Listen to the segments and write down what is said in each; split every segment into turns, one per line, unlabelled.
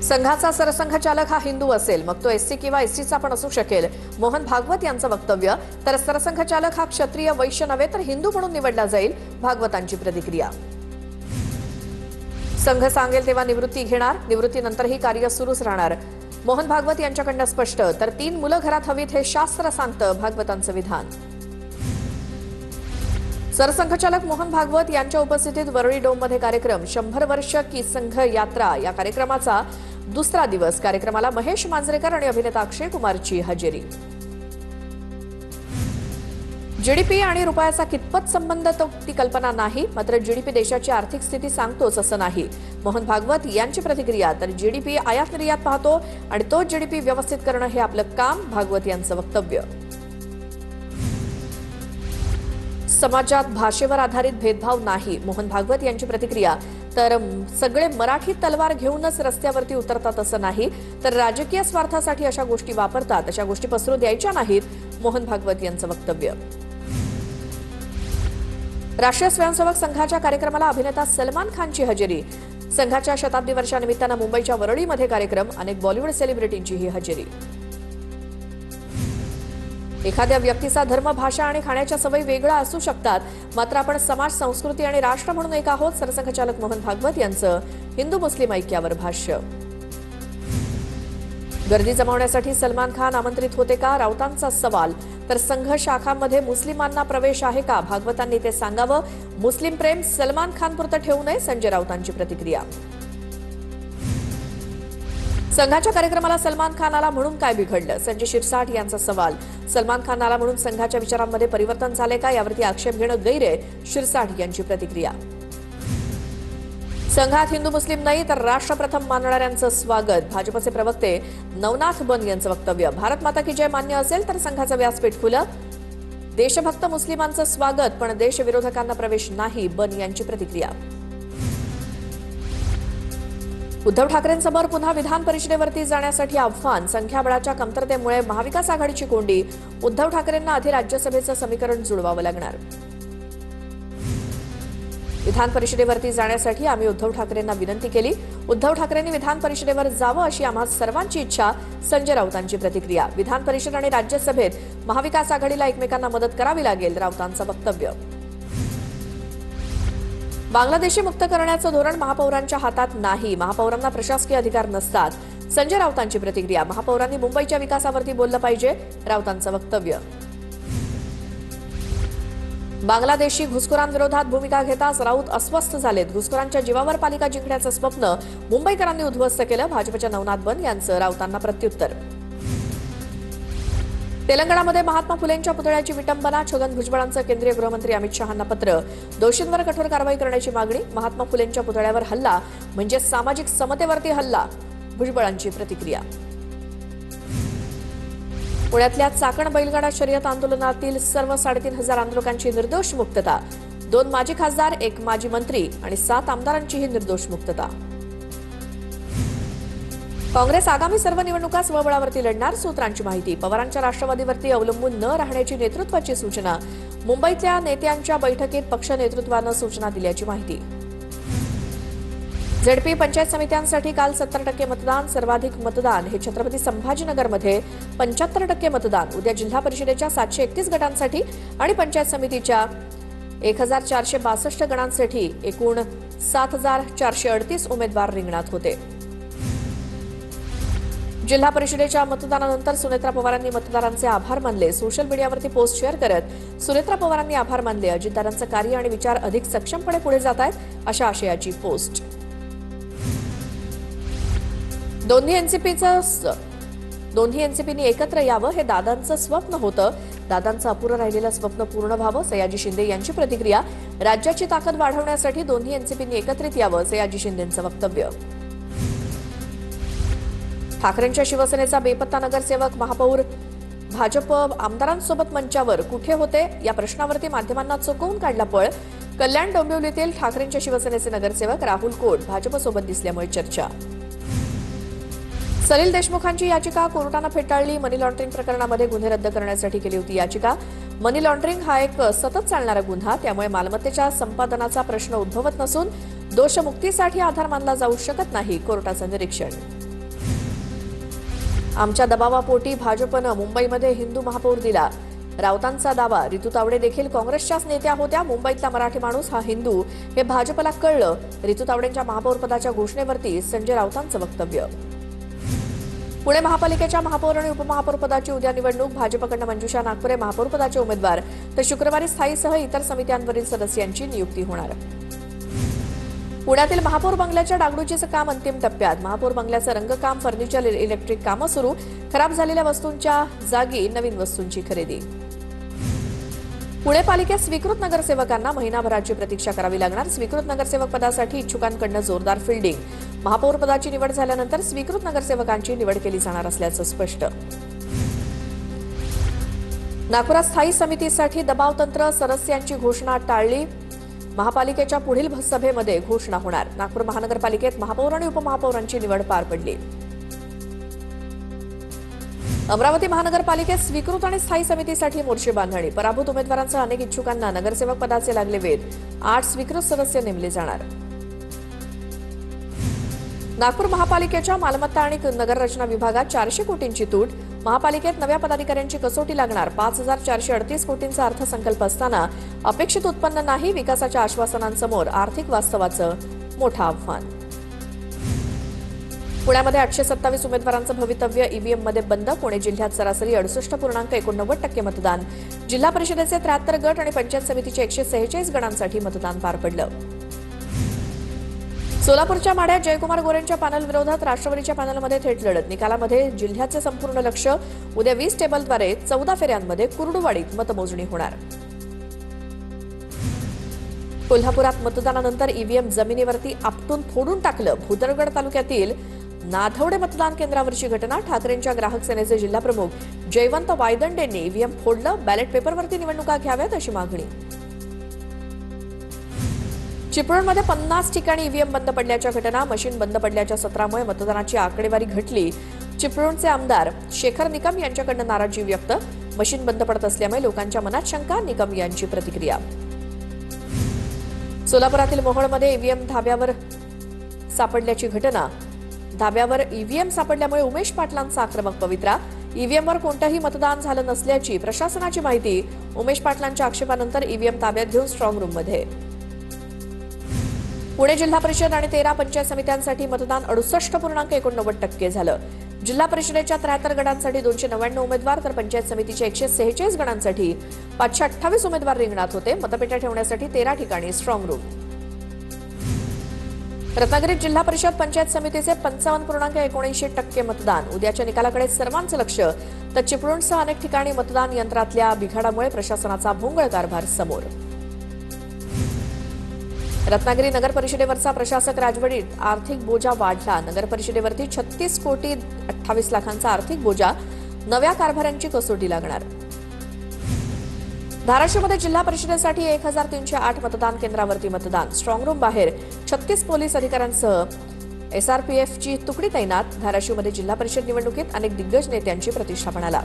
संघाचा सरसंघचालक हा हिंदू असेल, मग तो एससी किंवा एसटीचा पण असू शकेल. मोहन भागवत यांचं वक्तव्य. तर सरसंघचालक हा क्षत्रिय वैश्य नव्हे तर हिंदू म्हणून निवडला जाईल, भागवतांची प्रतिक्रिया. संघ सांगेल तेव्हा निवृत्ती घेणार, निवृत्तीनंतरही कार्य सुरूच राहणार. मोहन भागवत यांच्याकडनं स्पष्ट. तर 3 मुलं घरात हवीत हे शास्त्र सांगतं, भागवतांचं विधान. सरसंघचालक मोहन भागवत यांच्या उपस्थितीत वरळी डोममध्ये कार्यक्रम. 100 वर्ष की संघ यात्रा या कार्यक्रमाचा दुसरा दिवस. कार्यक्रमाला महेश मांजरेकर आणि अभिनेता अक्षय कुमारची हजेरी. जीडीपी आणि रुपयाचा कितपत संबंध ती कल्पना नाही, मात्र जीडीपी देशाची आर्थिक स्थिती सांगतोच असं नाही. मोहन भागवत यांची प्रतिक्रिया. तर जीडीपी आयात निर्यात पाहतो आणि तो जीडीपी व्यवस्थित करणं हे आपलं काम, भागवत यांचं वक्तव्य. समाजात भाषेवर आधारित भेदभाव नाही, मोहन भागवत यांची प्रतिक्रिया. तर सगळे मराठी तलवार घेऊनच रस्त्यावरती उतरतात असं नाही, तर राजकीय स्वार्थासाठी अशा गोष्टी वापरतात, अशा गोष्टी पसरू द्यायच्या नाहीत, मोहन भागवत यांचं वक्तव्य. राष्ट्रीय स्वयंसेवक संघाच्या कार्यक्रमाला अभिनेता सलमान खानची हजेरी. संघाच्या शताब्दी वर्षानिमित्तानं मुंबईच्या वरळीमध्ये कार्यक्रम. अनेक बॉलिवूड सेलिब्रिटींची ही हजेरी. एखाद्या व्यक्तीचा धर्म, भाषा आणि खाण्याच्या सवयी वेगळ्या असू शकतात, मात्र आपण समाज, संस्कृती आणि राष्ट्र म्हणून एक आहोत, सरसंघचालक मोहन भागवत यांचं हिंदू मुस्लिम ऐक्यावर भाष्य. गर्दी जमवण्यासाठी सलमान खान आमंत्रित होते का, राऊतांचा सवाल. तर संघ शाखांमध्ये मुस्लिमांना प्रवेश आहे का, भागवतांनी ते सांगावं. मुस्लिम प्रेम सलमान खानपुरतं ठेवू नये, संजय राऊतांची प्रतिक्रिया. संघाच्या कार्यक्रमाला सलमान खान आला म्हणून काय बिघडलं, संजय शिरसाट यांचा सवाल. सलमान खान आला म्हणून संघाच्या विचारांमध्ये परिवर्तन झाले का, यावरती आक्षेप घेणं गैर आहे, शिरसाट यांची प्रतिक्रिया. संघात हिंदू मुस्लिम नाही तर राष्ट्र प्रथम मानणाऱ्यांचं स्वागत, भाजपचे प्रवक्ते नवनाथ बन यांचं वक्तव्य. भारत माता की जय मान्य असेल तर संघाचं व्यासपीठ खुलं. देशभक्त मुस्लिमांचं स्वागत पण देशविरोधकांना प्रवेश नाही, बन यांची प्रतिक्रिया. उद्धव ठाकरेंसमोर पुन्हा विधान परिषदेवरती जाण्यासाठी आव्हान. संख्याबळाच्या कमतरतेमुळे महाविकास आघाडीची कोंडी. उद्धव ठाकरेंना आधी राज्यसभेचं समीकरण जुळवावं लागणार. विधान परिषदेवरती जाण्यासाठी आम्ही उद्धव ठाकरेंना विनंती केली. उद्धव ठाकरेंनी विधान परिषदेवर जावं अशी आम्हा सर्वांची इच्छा, संजय राऊतांची प्रतिक्रिया. विधान परिषद आणि राज्यसभेत महाविकास आघाडीला एकमेकांना मदत करावी लागेल, राऊतांचं वक्तव्य. बांगलादेशी मुक्त करण्याचं धोरण महापौरांच्या हातात नाही, महापौरांना प्रशासकीय अधिकार नसतात, संजय राऊतांची प्रतिक्रिया. महापौरांनी मुंबईच्या विकासावरती बोललं पाहिजे, राऊतांचं वक्तव्य. बांगलादेशी घुसखोरांविरोधात भूमिका घेताच राऊत अस्वस्थ झालेत. घुसखोरांच्या जीवावर पालिका जिंकण्याचं स्वप्न मुंबईकरांनी उद्ध्वस्त केलं, भाजपच्या नवनाथ बन यांचं राऊतांना प्रत्युत्तर. तेलंगणामध्ये महात्मा फुलेंच्या पुतळ्याची विटंबना. छगन भुजबळांचं केंद्रीय गृहमंत्री अमित शहांना पत्र. दोषींवर कठोर कारवाई करण्याची मागणी. महात्मा फुलेंच्या पुतळ्यावर हल्ला म्हणजे सामाजिक समतेवरती हल्ला, भुजबळांची प्रतिक्रिया. पुण्यातल्या चाकण बैलगाडा शर्यत आंदोलनातील सर्व 3,500 आंदोलकांची निर्दोष मुक्तता. 2 माजी खासदार, 1 माजी मंत्री आणि 7 आमदारांचीही निर्दोष मुक्तता. काँग्रेस आगामी सर्व निवडणुका स्वबळावरती लढणार, सूत्रांची माहिती. पवारांच्या राष्ट्रवादीवरती अवलंबून न राहण्याची नेतृत्वाची सूचना. मुंबईतल्या नेत्यांच्या बैठकीत पक्ष नेतृत्वानं सूचना दिल्याची माहिती. झेडपी पंचायत समित्यांसाठी काल 70% मतदान. सर्वाधिक मतदान हे छत्रपती संभाजीनगरमध्ये 75% मतदान. उद्या जिल्हा परिषदेच्या 731 गटांसाठी आणि पंचायत समितीच्या 1462 गणांसाठी एकूण 7438 उमेदवार रिंगणात होते. जिल्हा परिषदेच्या मतदानानंतर सुनेत्रा पवारांनी मतदारांचे आभार मानले. सोशल मीडियावरती पोस्ट शेअर करत सुनेत्रा पवारांनी आभार मानले. अजितदारांचं कार्य आणि विचार अधिक सक्षमपणे पुढे जात आहेत, अशा आशयाची पोस्ट. दोन्ही एनसीपीनी एकत्र यावं हे दादांचं स्वप्न होतं. दादांचं अपुरं राहिलेलं स्वप्न पूर्ण व्हावं, सयाजी शिंदे यांची प्रतिक्रिया. राज्याची ताकद वाढवण्यासाठी दोन्ही एनसीपीनी एकत्रित यावं, सयाजी शिंदेंचं वक्तव्य. ठाकरेंच्या शिवसेनेचा बेपत्ता नगरसेवक. महापौर भाजप आमदारांसोबत मंचावर कुठे होते या प्रश्नावरती माध्यमांना चुकवून काढला पळ. कल्याण डोंबिवलीतील ठाकरेंच्या शिवसेनेचे नगरसेवक राहुल कोट भाजपसोबत दिसल्यामुळे चर्चा. सलील देशमुखांची याचिका कोर्टानं फेटाळली. मनी लॉन्ड्रिंग प्रकरणामध्ये गुन्हे रद्द करण्यासाठी केली होती याचिका. मनी लॉन्ड्रिंग हा एक सतत चालणारा गुन्हा, त्यामुळे मालमत्तेच्या संपादनाचा प्रश्न उद्भवत नसून दोषमुक्तीसाठी आधार मानला जाऊ शकत नाही, कोर्टाचं निरीक्षण. आमच्या दबावापोटी भाजपनं मुंबईमध्ये हिंदू महापौर दिला, राऊतांचा दावा. रितू तावडे देखील काँग्रेसच्याच नेत्या होत्या. मुंबईतला मराठी माणूस हा हिंदू हे भाजपला कळलं. रितू तावडेंच्या महापौरपदाच्या घोषणेवरती संजय राऊतांचं वक्तव्य. पुणे महापालिकेच्या महापौर आणि उपमहापौरपदाची उद्या निवडणूक. भाजपकडनं मंजुषा नागपुरे महापौरपदाचे उमेदवार, तर शुक्रवारी स्थायीसह इतर समित्यांवरील सदस्यांची नियुक्ती होणार. पुण्यातील महापौर बंगल्याच्या डागडुजीचं काम अंतिम टप्प्यात. महापौर बंगल्याचं रंगकाम, फर्निचर, इलेक्ट्रिक कामं सुरू. खराब झालेल्या वस्तूंच्या जागी नवीन वस्तूंची खरेदी. पुणे पालिकेत स्वीकृत नगरसेवकांना महिनाभराची प्रतीक्षा करावी लागणार. स्वीकृत नगरसेवक पदासाठी इच्छुकांकडून जोरदार फिल्डिंग. महापौर पदाची निवड झाल्यानंतर स्वीकृत नगरसेवकांची निवड केली जाणार असल्याचं स्पष्ट. नागपुरात स्थायी समितीसाठी दबाव तंत्र, सदस्यांची घोषणा टाळली. महापालिकेच्या पुढील सभेमध्ये घोषणा होणार. नागपूर महानगरपालिकेत महापौर आणि उपमहापौरांची निवड पार पडली. अमरावती महानगरपालिकेत स्वीकृत आणि स्थायी समितीसाठी मोर्चे बांधणी. पराभूत उमेदवारांसह अनेक इच्छुकांना नगरसेवक पदाचे लागले वेध. 8 स्वीकृत सदस्य नेमले जाणार. नागपूर महापालिकेच्या मालमत्ता आणि नगररचना विभागात 400 कोटींची तूट. महापालिकेत नव्या पदाधिकाऱ्यांची कसोटी लागणार. 5438 कोटींचा अर्थसंकल्प असताना अपेक्षित उत्पन्न नाही. विकासाच्या आश्वासनांसमोर आर्थिक वास्तवाचं मोठं आव्हान. पुण्यामध्ये 827 उमेदवारांचं भवितव्य ईव्हीएममध्ये बंद. पुणे जिल्ह्यात सरासरी 68.89% मतदान. जिल्हा परिषदेचे 73 गट आणि पंचायत समितीच्या 146 गणांसाठी मतदान पार पडलं. सोलापूरच्या माढ्यात जयकुमार गोरेंच्या पॅनल विरोधात राष्ट्रवादीच्या पॅनलमध्ये थेट लढत. निकालामध्ये जिल्ह्याचे संपूर्ण लक्ष. उद्या 20 टेबलद्वारे 14 फेऱ्यांमध्ये कुर्डुवाडीत मतमोजणी होणार. कोल्हापुरात मतदानानंतर ईव्हीएम जमिनीवरती आपटून फोडून टाकलं. भुदरगड तालुक्यातील नाधवडे मतदान केंद्रावरची घटना. ठाकरेंच्या ग्राहक सेनेचे जिल्हा प्रमुख जयवंत वायदंडेंनी ईव्हीएम फोडलं. बॅलेट पेपरवरती निवडणुका घ्याव्यात अशी मागणी. चिपळूणमध्ये 50 ठिकाणी ईव्हीएम बंद पडल्याच्या घटना. मशीन बंद पडल्याच्या सत्रामुळे मतदानाची आकडेवारी घटली. चिपळूणचे आमदार शेखर निकम यांच्याकडनं नाराजी व्यक्त. मशीन बंद पडत असल्यामुळे लोकांच्या मनात शंका. निकम यांची प्रतिक्रिया. सोलापुरातील मोहोळमध्ये ईव्हीएम धाब्यावर सापडल्याची घटना. धाब्यावर ईव्हीएम सापडल्यामुळे उमेश पाटलांचा आक्रमक पवित्रा. ईव्हीएमवर कोणतंही मतदान झालं नसल्याची प्रशासनाची माहिती. उमेश पाटलांच्या आक्षेपानंतर ईव्हीएम ताब्यात घेऊन स्ट्रॉंग रूममध्ये. पुणे जिल्हा परिषद आणि 13 पंचायत समित्यांसाठी मतदान 68.89% झालं. जिल्हा परिषदेच्या 73 गणांसाठी 299 उमेदवार, तर पंचायत समितीच्या 146 गणांसाठी 528 उमेदवार रिंगणात होते. मतपेट्या ठेवण्यासाठी 13 ठिकाणी स्ट्रॉंग रूम. रत्नागिरीत जिल्हा परिषद पंचायत समितीचे 55.79% मतदान. उद्याच्या निकालाकडे सर्वांचं लक्ष. तर चिपळूणसह अनेक ठिकाणी मतदान यंत्रातल्या बिघाडामुळे प्रशासनाचा भोंगळ कारभार समोर. रत्नागिरी नगर परिषदेवरचा प्रशासक राजवटीत आर्थिक बोजा वाढला. नगर परिषदेवरती 36,28,00,000चा आर्थिक बोजा. नव्या कारभाऱ्यांची कसोटी लागणार. धाराशिवमध्ये जिल्हा परिषदेसाठी 1308 मतदान केंद्रावरती मतदान. स्ट्रॉंग रूम बाहेर 36 पोलीस अधिकाऱ्यांसह एसआरपीएफची तुकडी तैनात. धाराशिवमध्ये जिल्हा परिषद निवडणुकीत अनेक दिग्गज नेत्यांची प्रतिष्ठा पणाला.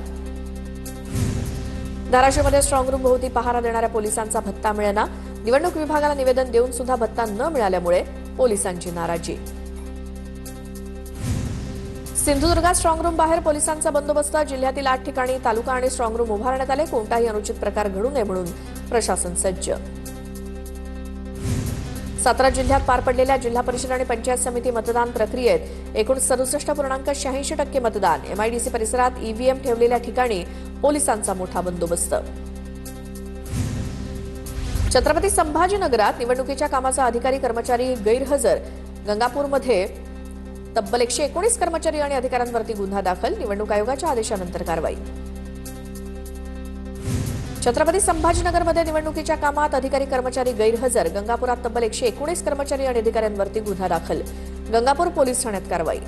धाराशिवमध्ये स्ट्रॉंग रूम भोवती पहारा देणाऱ्या पोलिसांचा भत्ता मिळेना. निवडणूक विभागाला निवेदन देऊन सुद्धा भत्ता न मिळाल्यामुळे पोलिसांची नाराजी. सिंधुदुर्गात स्ट्रॉंग रूम बाहेर पोलिसांचा बंदोबस्त. जिल्ह्यातील 8 ठिकाणी तालुका आणि स्ट्रॉंग रूम उभारण्यात आले. कोणताही अनुचित प्रकार घडू नये म्हणून प्रशासन सज्ज. सातारा जिल्ह्यात पार पडलेल्या जिल्हा परिषद आणि पंचायत समिती मतदान प्रक्रियेत एकूण 67.86% मतदान. एमआयडीसी परिसरात ईव्हीएम ठेवलेल्या ठिकाणी पोलिसांचा मोठा बंदोबस्त. छत्रपती संभाजीनगरात निवडणुकीच्या कामाचा अधिकारी कर्मचारी गैरहजर. गंगापूरमध्ये तब्बल 119 कर्मचारी आणि अधिकाऱ्यांवरती गुन्हा दाखल. निवडणूक आयोगाच्या आदेशानंतर कारवाई. छत्रपती संभाजीनगरमध्ये निवडणुकीच्या कामात अधिकारी कर्मचारी गैरहजर. गंगापुरात तब्बल 119 कर्मचारी आणि अधिकाऱ्यांवरती गुन्हा दाखल. गंगापूर पोलीस ठाण्यात कारवाई.